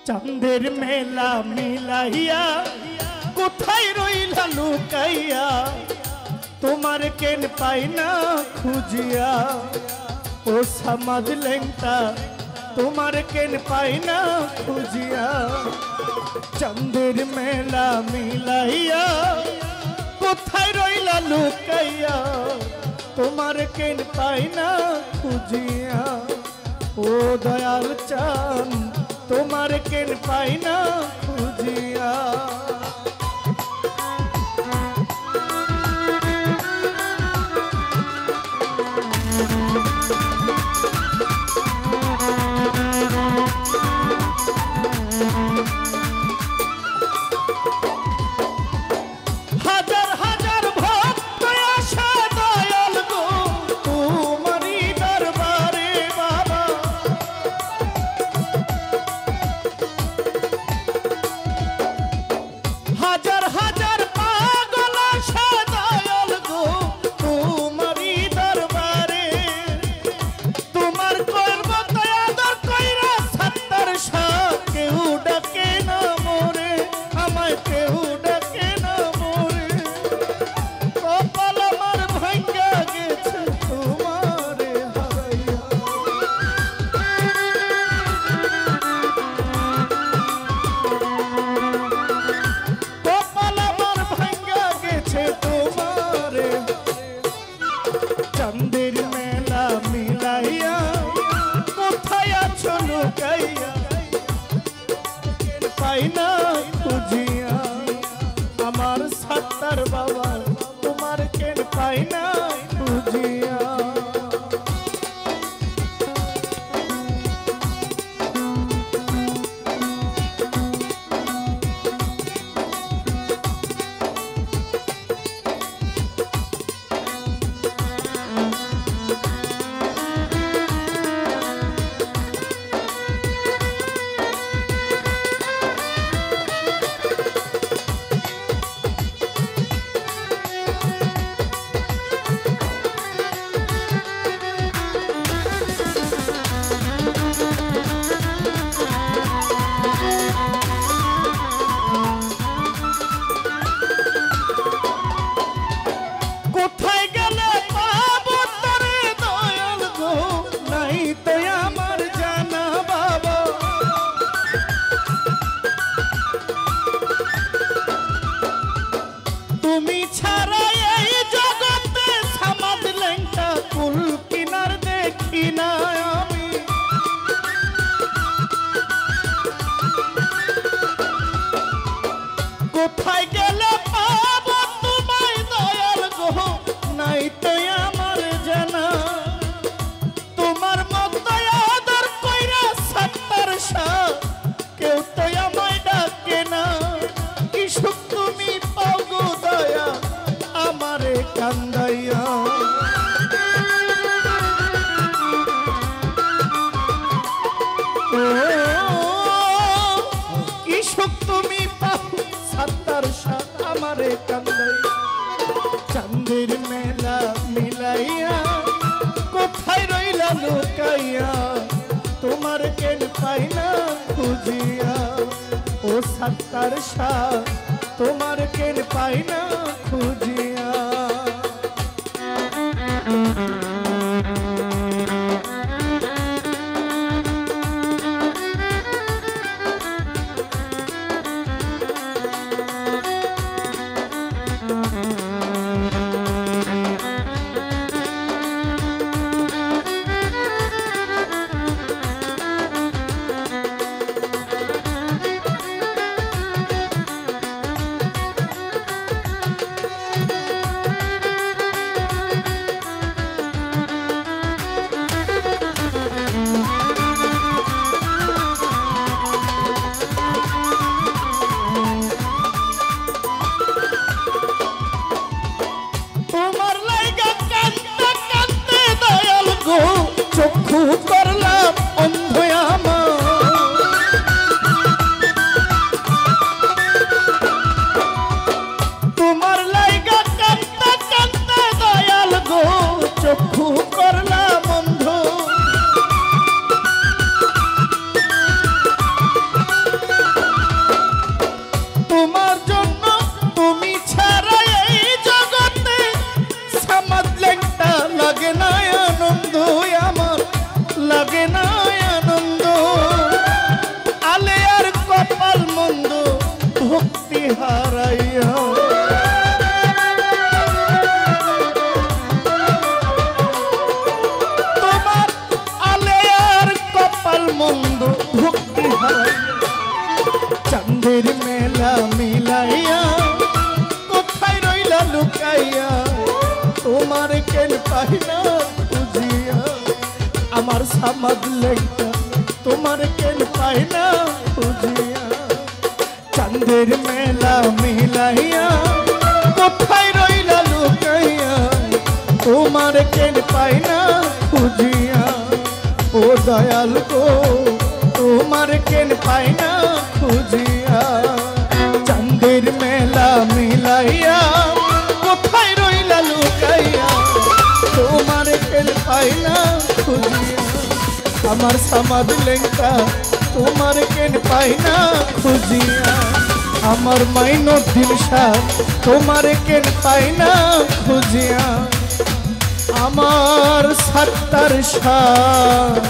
চাঁদের মেলা মিলাইয়া কোথায় রইলা লুকাইয়া তোমার কেন পাই না খুঁজিয়া ও সমাজ লেংটা তোমার কেন পাই না খুঁজিয়া চাঁদের মেলা মিলাইয়া কোথায় রইলা লুকাইয়া তোমার কেন পাই না খুঁজিয়া ও দয়াল চাঁদ তোমার কেন পাই না খুঁজিয়া চাঁদের মেলা মিলাইয়া কোথায় আছো লুকাইয়া পাই না খুঁজিয়া আমার সাত্তার বাবা তোমার কেন পাই না খুঁজিয়া তুমি ছাড়া এই জগতে সমাজ লেংটা কুল কিনার দেখি না আমি কোথায় গেলে পাবো তোমায় দয়াল গো নাই তো আমার জানা তোমার মতো আদর কইরা সাত্তার শাহ কেউ তো আমায় ডাকে না কি সুখ তুমি পাও গো দয়া আমারে কান্দাইয়া কি সুখ তুমি পাও সাত্তার শাহ আমারে কান্দাইয়া চাঁদের মেলা মিলাইয়া কোথায় রইলা লুকাইয়া তোমার কেন পাই না খুঁজিয়া ও সাত্তার শাহ তোমার কেন পাই না খুঁজিয়া মন্দ ভক্তি হারাইয়া চাঁদের মেলা মিলাইয়া কোথায় রইলা লুকাইয়া তোমার কেন পাই না খুঁজিয়া আমার সামাদ লেখা তোমার কেন পাই না খুঁজিয়া চাঁদের মেলা মিলাইয়া কোথায় রইলা লুকাইয়া তোমার কেন পাই না খুঁজিয়া ও দয়াল গো তোমার কেন পাই না খুঁজিয়া চাঁদের মেলা মিলাইয়া কোথায় রইলা লুকাইয়া তোমার কেন পাই না খুঁজিয়া আমার সমাদ লেঙ্কা তোমার কেন পাই না খুঁজিয়া আমার মাইনুদ্দিন শাহ তোমার কেন পাই না খুঁজিয়া আমার সত্তার শাহ